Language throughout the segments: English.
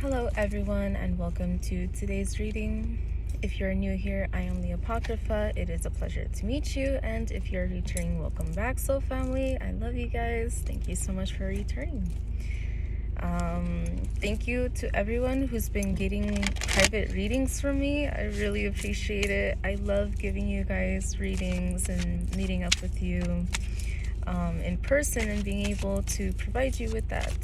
Hello everyone and welcome to today's reading. If you're new here, I am LeeApocrypha. It is a pleasure to meet you, and if you're returning, welcome back, soul family. I love you guys. Thank you so much for returning. Thank you to everyone who's been getting private readings from me. I really appreciate it. I love giving you guys readings and meeting up with you in person and being able to provide you with that.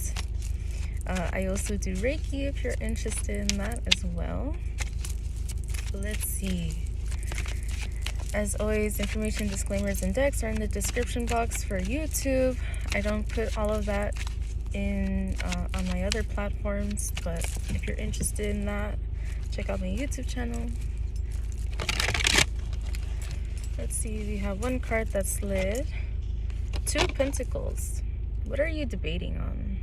I also do Reiki if you're interested in that as well. Let's see. As always, information, disclaimers, and decks are in the description box for YouTube. I don't put all of that in on my other platforms, but if you're interested in that, check out my YouTube channel. Let's see, we have one card that's slid. Two Pentacles. What are you debating on?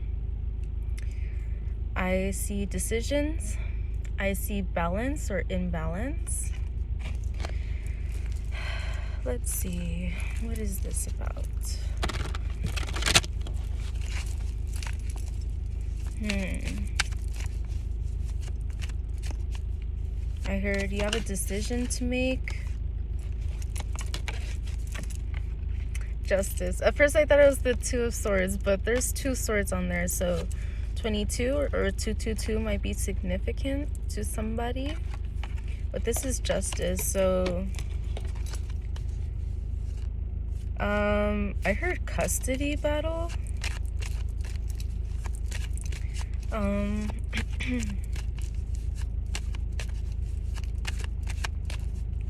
I see decisions. I see balance or imbalance. Let's see. What is this about? I heard you have a decision to make. Justice. At first I thought it was the Two of Swords, but there's two swords on there, so 22 or 222 might be significant to somebody, but this is Justice. So I heard custody battle.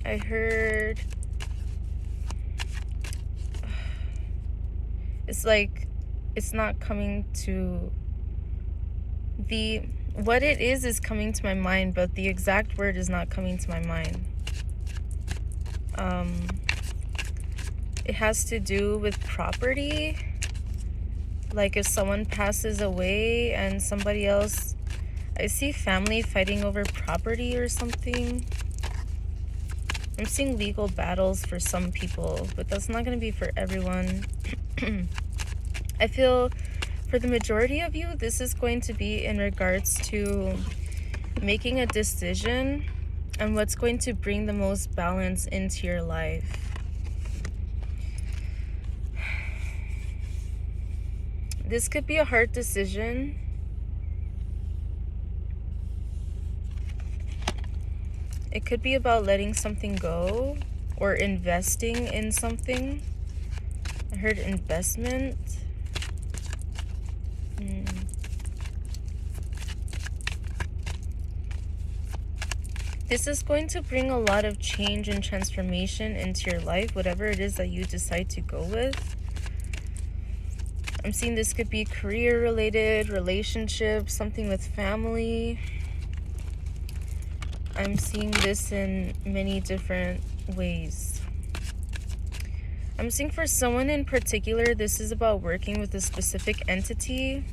I heard it's like it's not coming to what it is coming to my mind, but the exact word is not coming to my mind. It has to do with property. Like if someone passes away and somebody else, I see family fighting over property or something. I'm seeing legal battles for some people, but that's not going to be for everyone. I feel for the majority of you, this is going to be in regards to making a decision and what's going to bring the most balance into your life. This could be a hard decision. It could be about letting something go or investing in something. I heard investment. This is going to bring a lot of change and transformation into your life, whatever it is that you decide to go with. I'm seeing this could be career related, relationship, something with family. I'm seeing this in many different ways. I'm seeing for someone in particular, this is about working with a specific entity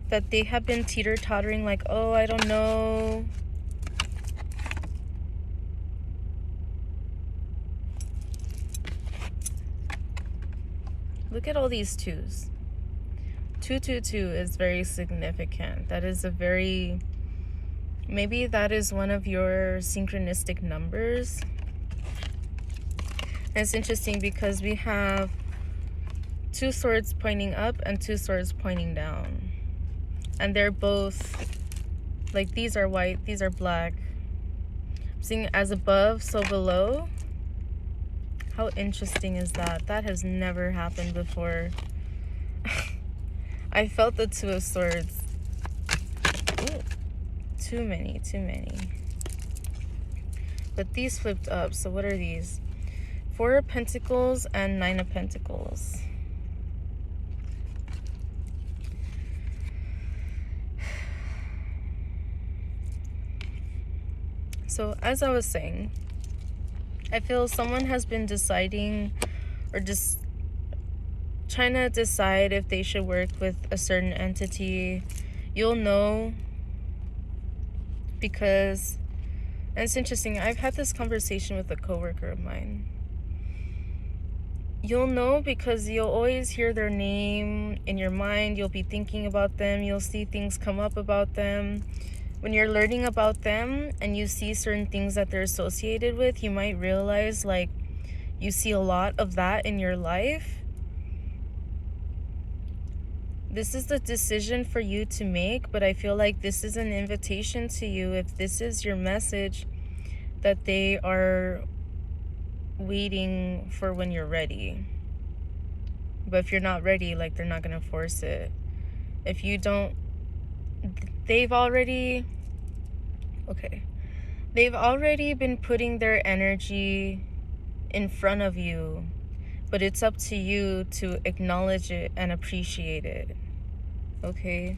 that they have been teeter-tottering, like, oh, I don't know. Look at all these twos. 222 is very significant. That is a very, maybe that is one of your synchronistic numbers. And it's interesting because we have two swords pointing up and two swords pointing down. And they're both, like, these are white, these are black. I'm seeing as above, so below. How interesting is that? That has never happened before. I felt the Two of Swords. Ooh, too many. But these flipped up, so what are these? Four of Pentacles and Nine of Pentacles. So as I was saying, I feel someone has been deciding or just trying to decide if they should work with a certain entity. You'll know because, and it's interesting, I've had this conversation with a coworker of mine. You'll know because you'll always hear their name in your mind. You'll be thinking about them. You'll see things come up about them. When you're learning about them and you see certain things that they're associated with, you might realize like you see a lot of that in your life. This is the decision for you to make, but I feel like this is an invitation to you. If this is your message, that they are waiting for when you're ready. But if you're not ready, like, they're not gonna force it. If you don't, they've already been putting their energy in front of you, but it's up to you to acknowledge it and appreciate it. Okay,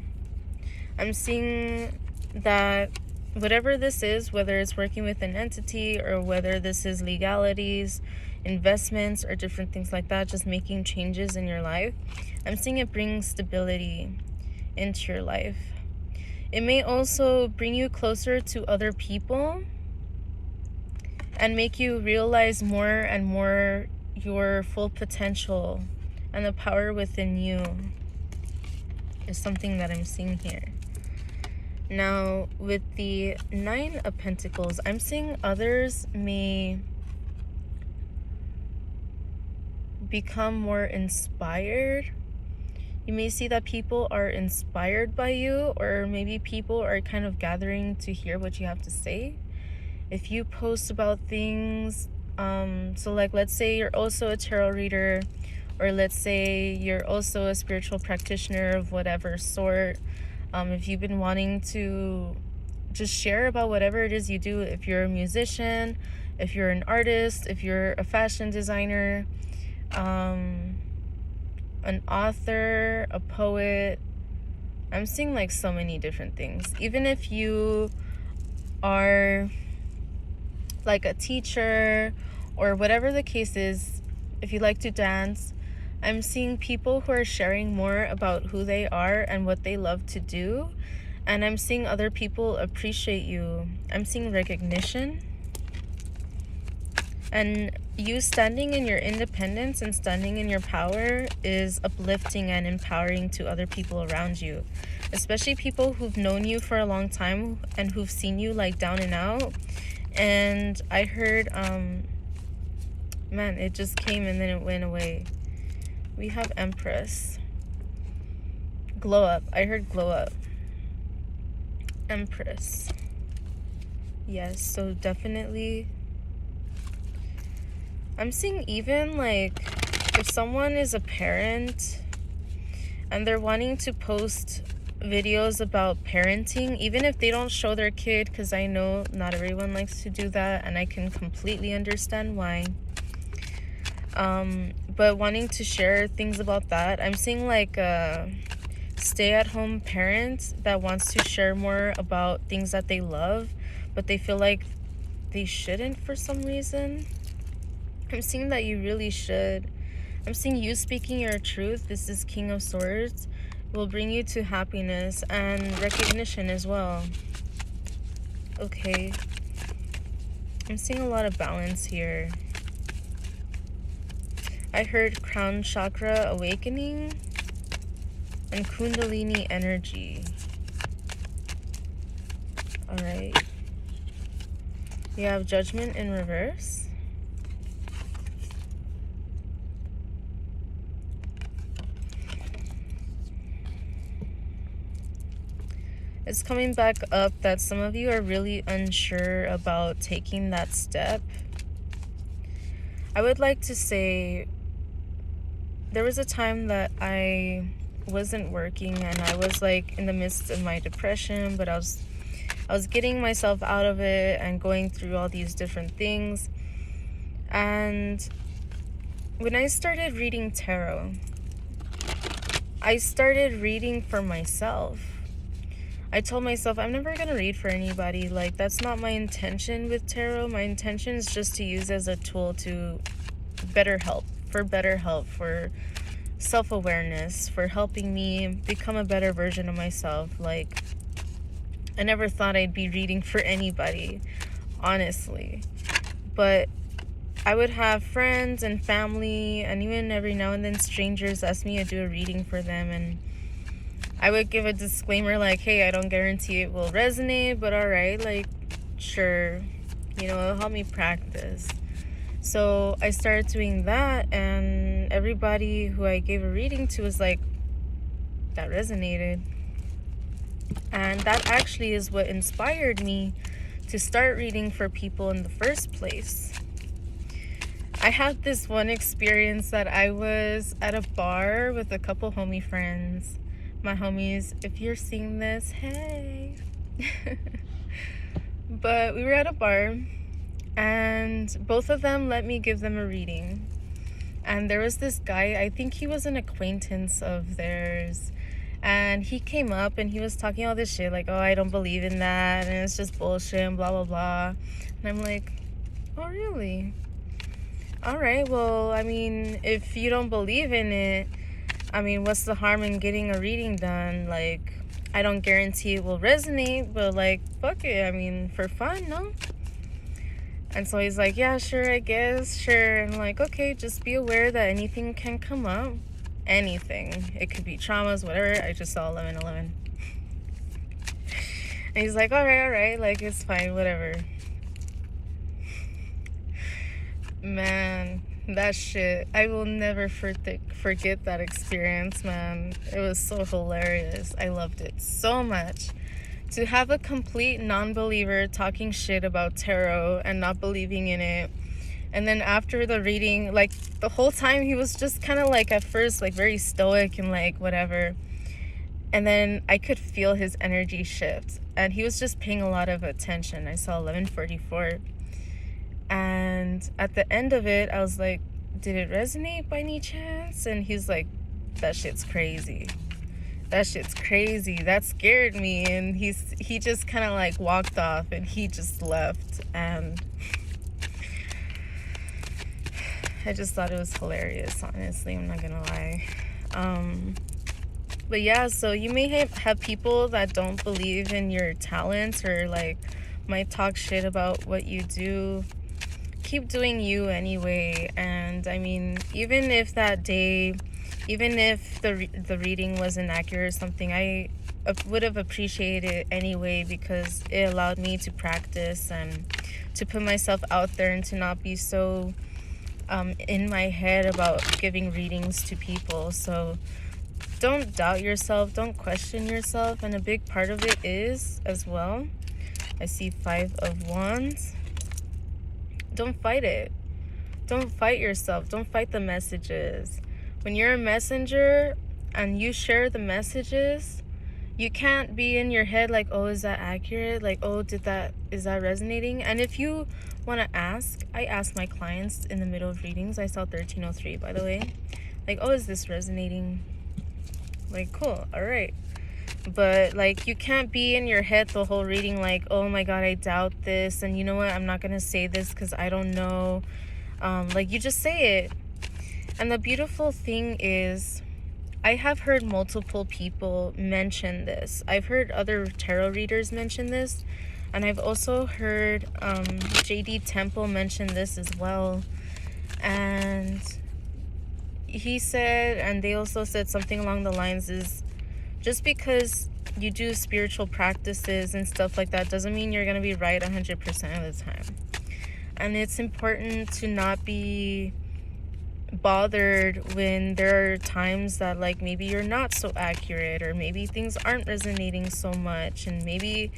I'm seeing that whatever this is, whether it's working with an entity or whether this is legalities, investments, or different things like that, just making changes in your life, I'm seeing it bring stability into your life. It may also bring you closer to other people and make you realize more and more your full potential and the power within you is something that I'm seeing here. Now, with the 9 of Pentacles, I'm seeing others may become more inspired. You may see that people are inspired by you, or maybe people are kind of gathering to hear what you have to say. If you post about things, so like let's say you're also a tarot reader, or let's say you're also a spiritual practitioner of whatever sort, if you've been wanting to just share about whatever it is you do, if you're a musician, if you're an artist, if you're a fashion designer, an author, a poet, I'm seeing like so many different things. Even if you are like a teacher or whatever the case is, if you like to dance, I'm seeing people who are sharing more about who they are and what they love to do. And I'm seeing other people appreciate you. I'm seeing recognition. And you standing in your independence and standing in your power is uplifting and empowering to other people around you. Especially people who've known you for a long time and who've seen you like down and out. And I heard, man, it just came and then it went away. We have Empress. Glow up. I heard glow up. Empress. Yes, so definitely. I'm seeing even like if someone is a parent and they're wanting to post videos about parenting, even if they don't show their kid, because I know not everyone likes to do that and I can completely understand why. But wanting to share things about that, I'm seeing like a stay-at-home parent that wants to share more about things that they love, but they feel like they shouldn't for some reason. I'm seeing that you really should. I'm seeing you speaking your truth. This is King of Swords. Will bring you to happiness and recognition as well. Okay. I'm seeing a lot of balance here. I heard crown chakra awakening and kundalini energy. Alright. We have judgment in reverse. It's coming back up that some of you are really unsure about taking that step. I would like to say there was a time that I wasn't working and I was like in the midst of my depression, but I was getting myself out of it and going through all these different things. And when I started reading tarot, I started reading for myself. I told myself I'm never going to read for anybody. Like, that's not my intention with tarot. My intention is just to use as a tool to better help, for self-awareness, for helping me become a better version of myself. Like, I never thought I'd be reading for anybody, honestly. But I would have friends and family, and even every now and then strangers ask me to do a reading for them, and I would give a disclaimer like, hey, I don't guarantee it will resonate, but alright, like, sure, you know, it'll help me practice. So I started doing that, and everybody who I gave a reading to was like, that resonated. And that actually is what inspired me to start reading for people in the first place. I had this one experience that I was at a bar with a couple homie friends. My homies, if you're seeing this, hey. But we were at a bar, and both of them let me give them a reading. And there was this guy, I think he was an acquaintance of theirs, and he came up and he was talking all this shit like, oh, I don't believe in that, and it's just bullshit and blah blah blah. And I'm like, oh really? Alright, well, I mean, if you don't believe in it, I mean, what's the harm in getting a reading done? Like, I don't guarantee it will resonate, but like, fuck it, I mean, for fun, no? And so he's like, yeah, sure, I guess, sure. And I'm like, okay, just be aware that anything can come up. Anything. It could be traumas, whatever. I just saw 1111. And he's like, all right, like, it's fine, whatever. Man, that shit, I will never forget that experience, man. It was so hilarious. I loved it so much. To have a complete non-believer talking shit about tarot and not believing in it, and then after the reading, like, the whole time he was just kind of like, at first, like, very stoic and like whatever, and then I could feel his energy shift, and he was just paying a lot of attention. I saw 1144, and at the end of it I was like, did it resonate by any chance? And he's like, that shit's crazy. That shit's crazy. That scared me. And he just kind of like walked off, and he just left. And I just thought it was hilarious, honestly. I'm not gonna lie. But yeah, so you may have people that don't believe in your talents, or like might talk shit about what you do. Keep doing you anyway. And I mean, even if that day, even if the reading wasn't accurate or something, I would have appreciated it anyway, because it allowed me to practice and to put myself out there, and to not be so in my head about giving readings to people. So don't doubt yourself, don't question yourself. And a big part of it is, as well, I see 5 of Wands. Don't fight it. Don't fight yourself. Don't fight the messages. When you're a messenger and you share the messages, you can't be in your head like, oh, is that accurate? Like, oh, is that resonating? And if you want to ask, I ask my clients in the middle of readings. I saw 1303, by the way. Like, oh, is this resonating? Like, cool, all right. But like, you can't be in your head the whole reading like, oh my god, I doubt this, and you know what, I'm not gonna say this because I don't know. Like, you just say it. And the beautiful thing is, I have heard multiple people mention this. I've heard other tarot readers mention this, and I've also heard JD Temple mention this as well. And he said, and they also said something along the lines is, just because you do spiritual practices and stuff like that doesn't mean you're going to be right 100% of the time. And it's important to not be bothered when there are times that, like, maybe you're not so accurate, or maybe things aren't resonating so much, and maybe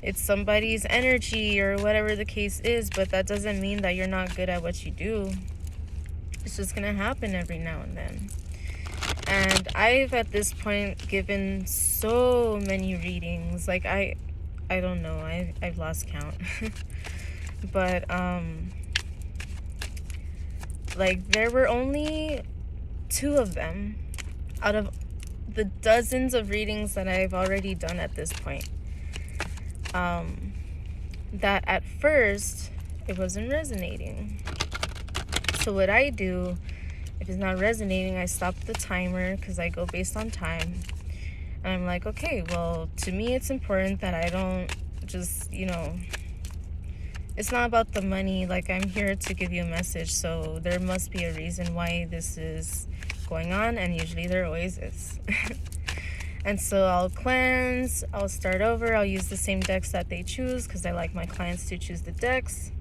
it's somebody's energy or whatever the case is, but that doesn't mean that you're not good at what you do. It's just going to happen every now and then. And I've at this point given so many readings, like I don't know, I've lost count. But like, there were only 2 of them out of the dozens of readings that I've already done at this point, that at first it wasn't resonating. So what I do, if it's not resonating, I stop the timer, because I go based on time. And I'm like, okay, well, to me it's important that I don't just, it's not about the money. Like, I'm here to give you a message, so there must be a reason why this is going on, and usually there always is. And so I'll cleanse, I'll start over, I'll use the same decks that they choose because I like my clients to choose the decks.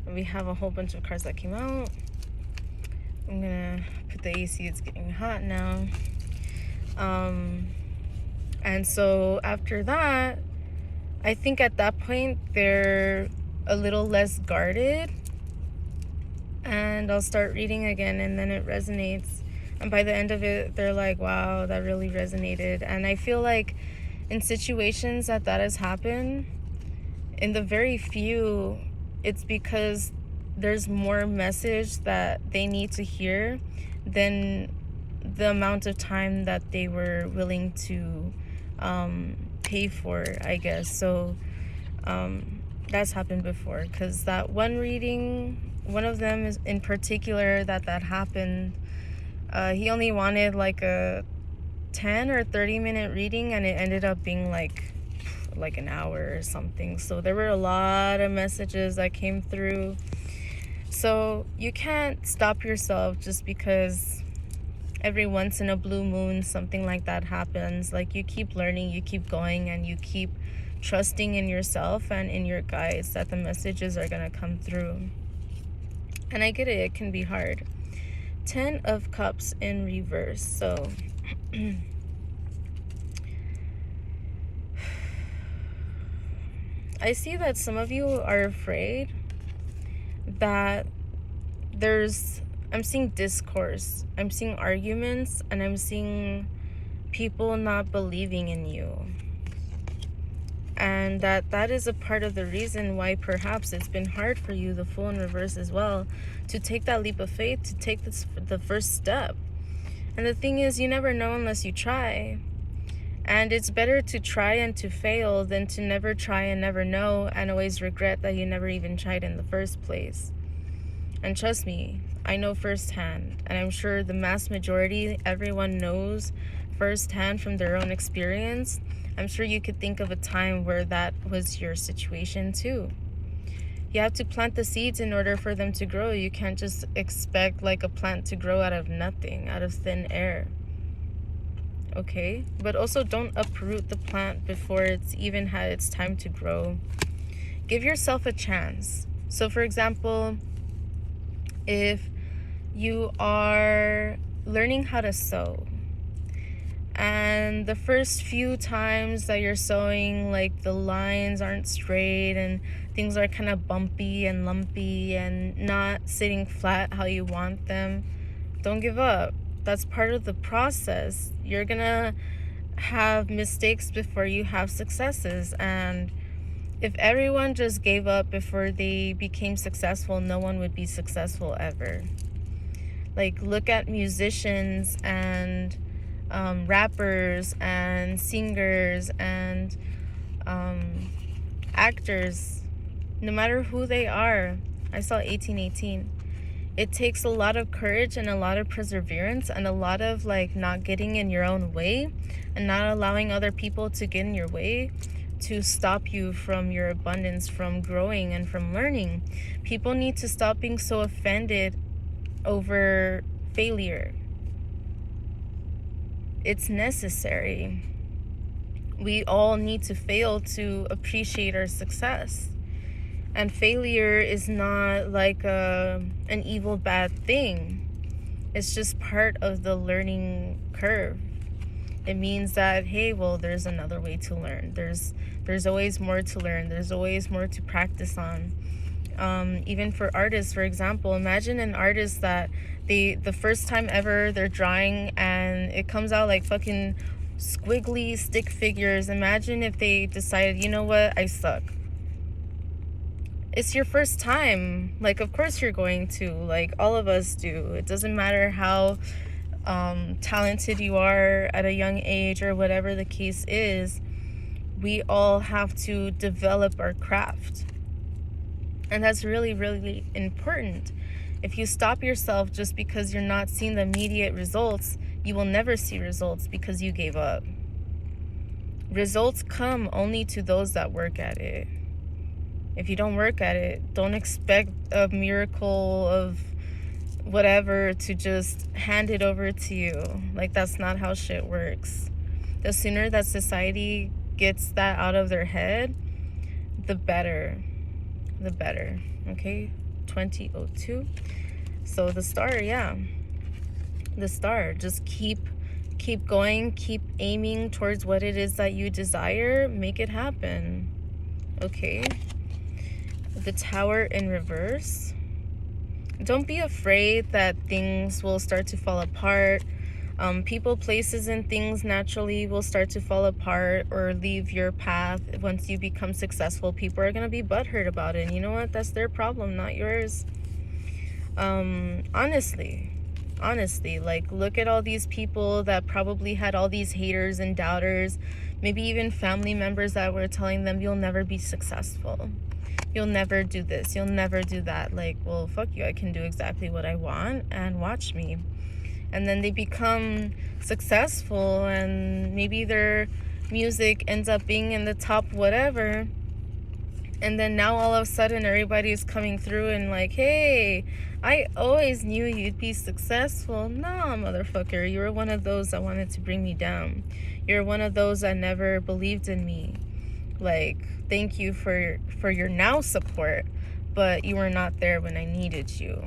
And we have a whole bunch of cards that came out. I'm gonna put the AC, it's getting hot now. And so after that, I think at that point they're a little less guarded, and I'll start reading again, and then it resonates. And by the end of it, they're like, wow, that really resonated. And I feel like in situations that has happened, in the very few, it's because there's more message that they need to hear than the amount of time that they were willing to pay for, I guess. So that's happened before, because that one reading, one of them is in particular that happened, he only wanted like a 10 or 30 minute reading, and it ended up being like an hour or something. So there were a lot of messages that came through. So you can't stop yourself just because every once in a blue moon something like that happens. Like, you keep learning, you keep going, and you keep trusting in yourself and in your guides that the messages are gonna come through. And I get it, it can be hard. 10 of Cups in reverse. So I see that some of you are afraid that I'm seeing discourse, I'm seeing arguments, and I'm seeing people not believing in you. And that is a part of the reason why perhaps it's been hard for you, the Fool in reverse as well, to take that leap of faith, to take the first step. And the thing is, you never know unless you try. And it's better to try and to fail than to never try and never know and always regret that you never even tried in the first place. And trust me, I know firsthand, and I'm sure the mass majority, everyone knows firsthand from their own experience. I'm sure you could think of a time where that was your situation too. You have to plant the seeds in order for them to grow. You can't just expect like a plant to grow out of nothing, out of thin air. Okay? But also don't uproot the plant before it's even had its time to grow. Give yourself a chance. So for example, if you are learning how to sew, and the first few times that you're sewing, like, the lines aren't straight and things are kind of bumpy and lumpy and not sitting flat how you want them, don't give up. That's part of the process. You're gonna have mistakes before you have successes. And if everyone just gave up before they became successful, no one would be successful ever. Like, look at musicians and rappers and singers and actors. No matter who they are. I saw 1818. It takes a lot of courage and a lot of perseverance and a lot of like not getting in your own way and not allowing other people to get in your way to stop you from your abundance, from growing and from learning. People need to stop being so offended over failure. It's necessary. We all need to fail to appreciate our success. And failure is not like an evil, bad thing. It's just part of the learning curve. It means that, hey, well, there's another way to learn. There's always more to learn. There's always more to practice on. Even for artists, for example, imagine an artist that the first time ever they're drawing and it comes out like fucking squiggly stick figures. Imagine if they decided, you know what, I suck. It's your first time. Like, of course you're going to. Like, all of us do. It doesn't matter how talented you are at a young age or whatever the case is. We all have to develop our craft. And that's really, really important. If you stop yourself just because you're not seeing the immediate results, you will never see results because you gave up. Results come only to those that work at it. If you don't work at it, don't expect a miracle of whatever to just hand it over to you. Like, that's not how shit works. The sooner that society gets that out of their head, the better. The better. Okay? 2002. So the star, yeah. The star. Just keep going, keep aiming towards what it is that you desire, make it happen. Okay? The Tower in reverse. Don't be afraid that things will start to fall apart. People, places, and things naturally will start to fall apart or leave your path. Once you become successful, people are going to be butthurt about it. And you know what? That's their problem, not yours. Honestly, like, look at all these people that probably had all these haters and doubters, maybe even family members that were telling them, you'll never be successful, you'll never do this, you'll never do that. Like, well, fuck you, I can do exactly what I want, and watch me. And then they become successful, and maybe their music ends up being in the top whatever. And then now all of a sudden everybody's coming through and like, hey, I always knew you'd be successful. Nah, motherfucker, you were one of those that wanted to bring me down. You're one of those that never believed in me. Like, thank you for your now support, but you were not there when I needed you.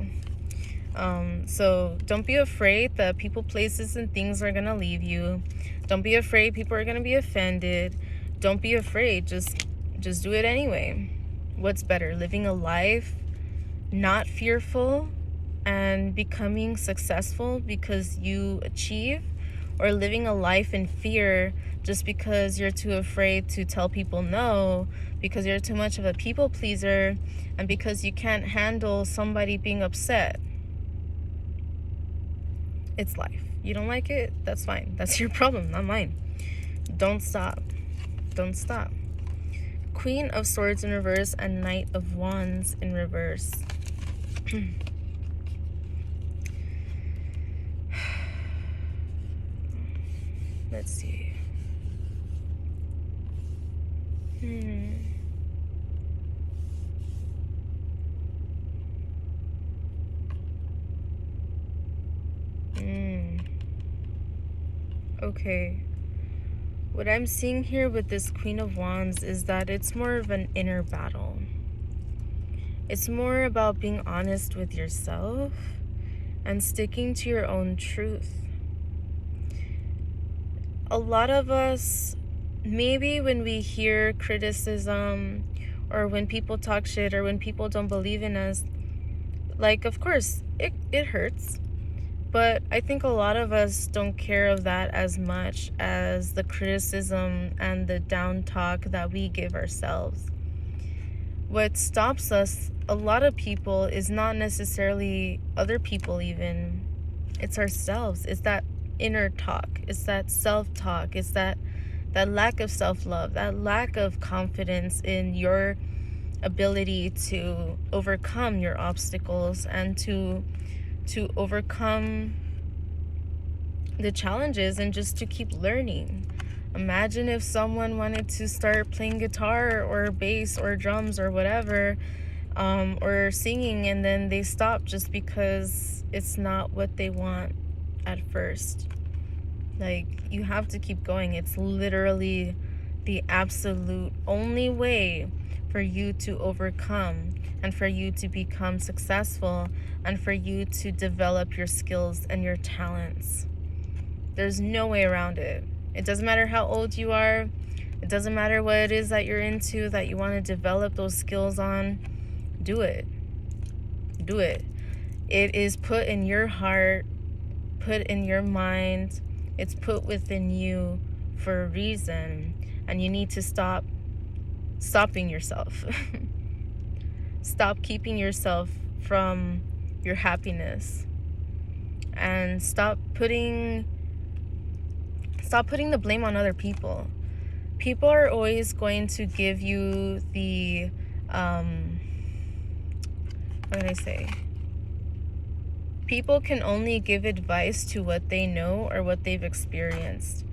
So don't be afraid that people, places, and things are gonna leave you. Don't be afraid people are gonna be offended. Don't be afraid. Just do it anyway. What's better, living a life not fearful and becoming successful because you achieve, or living a life in fear just because you're too afraid to tell people no, because you're too much of a people pleaser, and because you can't handle somebody being upset? It's life. You don't like it? That's fine. That's your problem, not mine. Don't stop. Don't stop. Queen of Swords in reverse and Knight of Wands in reverse. Let's see. Okay. What I'm seeing here with this Queen of Wands is that it's more of an inner battle. It's more about being honest with yourself and sticking to your own truth. A lot of us, maybe when we hear criticism, or when people talk shit, or when people don't believe in us, like, of course, it hurts. But I think a lot of us don't care of that as much as the criticism and the down talk that we give ourselves. What stops us, a lot of people, is not necessarily other people even. It's ourselves. It's that inner talk. It's that self-talk. It's that lack of self-love, that lack of confidence in your ability to overcome your obstacles and to overcome the challenges, and just to keep learning. Imagine if someone wanted to start playing guitar or bass or drums or whatever, or singing, and then they stop just because it's not what they want at first. Like, you have to keep going. It's literally the absolute only way for you to overcome, and for you to become successful, and for you to develop your skills and your talents. There's no way around it. It doesn't matter how old you are. It doesn't matter what it is that you're into, that you want to develop those skills on. Do it. Do it. It is put in your heart, put in your mind. It's put within you for a reason. And you need to stop stopping yourself. Stop keeping yourself from your happiness. And stop putting the blame on other people. People are always going to give you the, what can I say? People can only give advice to what they know or what they've experienced.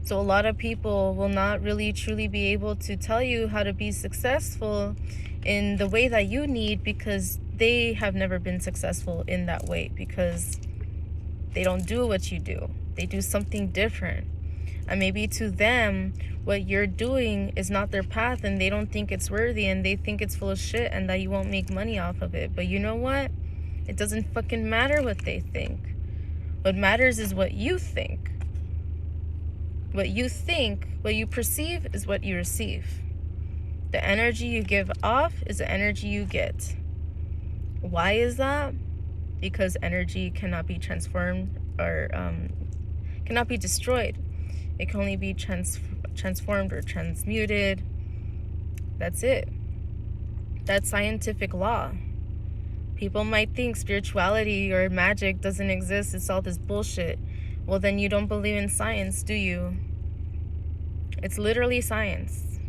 So a lot of people will not really truly be able to tell you how to be successful in the way that you need, because they have never been successful in that way, because they don't do what you do. They do something different. And maybe to them, what you're doing is not their path, and they don't think it's worthy, and they think it's full of shit, and that you won't make money off of it. But you know what? It doesn't fucking matter what they think. What matters is what you think. What you think, what you perceive, is what you receive. The energy you give off is the energy you get. Why is that? Because energy cannot be transformed or cannot be destroyed. It can only be transformed or transmuted. That's it. That's scientific law. People might think spirituality or magic doesn't exist. It's all this bullshit. Well, then you don't believe in science, do you? It's literally science.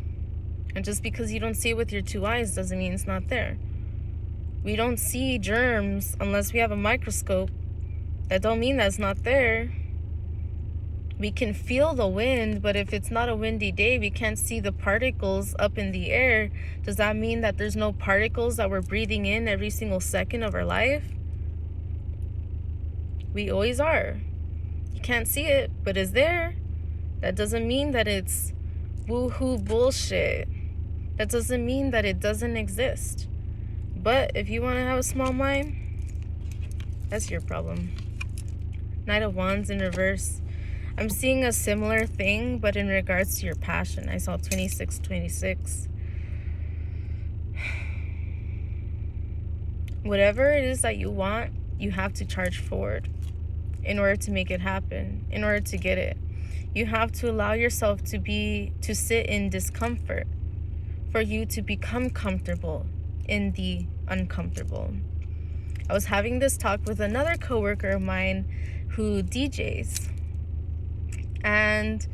And just because you don't see it with your 2 eyes doesn't mean it's not there. We don't see germs unless we have a microscope. That don't mean that's not there. We can feel the wind, but if it's not a windy day, we can't see the particles up in the air. Does that mean that there's no particles that we're breathing in every single second of our life? We always are. You can't see it, but it's there. That doesn't mean that it's woohoo bullshit. That doesn't mean that it doesn't exist. But if you want to have a small mind, that's your problem. Knight of Wands in reverse. I'm seeing a similar thing, but in regards to your passion. I saw 2626. Whatever it is that you want, you have to charge forward in order to make it happen, in order to get it. You have to allow yourself to sit in discomfort for you to become comfortable in the uncomfortable. I was having this talk with another coworker of mine who DJs. And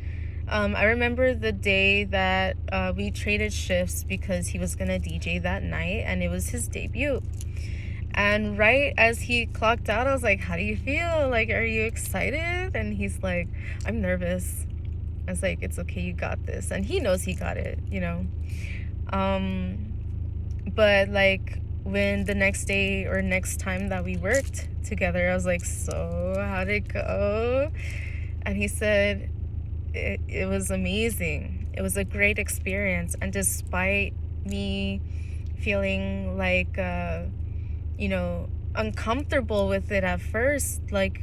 I remember the day that we traded shifts because he was going to DJ that night, and it was his debut. And right as he clocked out, I was like, how do you feel? Like, are you excited? And he's like, I'm nervous. I was like, it's okay, you got this. And he knows he got it, you know. But like when the next day or next time that we worked together, I was like, so how'd it go? And he said, it was amazing. It was a great experience. And despite me feeling like, uncomfortable with it at first, like,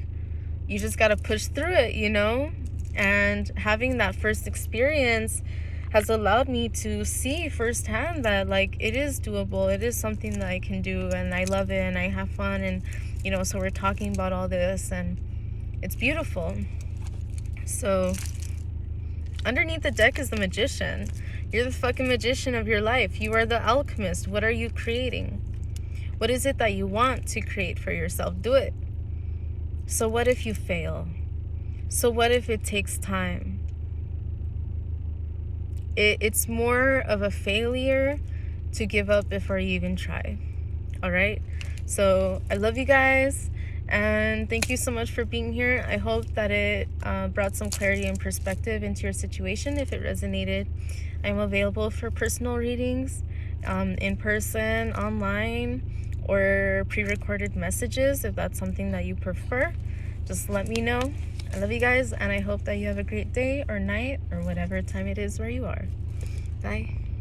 you just got to push through it, you know? And having that first experience has allowed me to see firsthand that, like, it is doable. It is something that I can do, and I love it, and I have fun. And, so we're talking about all this, and it's beautiful. So underneath the deck is the magician. You're the fucking magician of your life. You are the alchemist. What are you creating? What is it that you want to create for yourself? Do it. So what if you fail? So what if it takes time? It's more of a failure to give up before you even try. All right? So I love you guys. And thank you so much for being here. I hope that it brought some clarity and perspective into your situation. If it resonated, I'm available for personal readings, in person, online, or pre-recorded messages. If that's something that you prefer, just let me know. I love you guys, and I hope that you have a great day or night or whatever time it is where you are. Bye.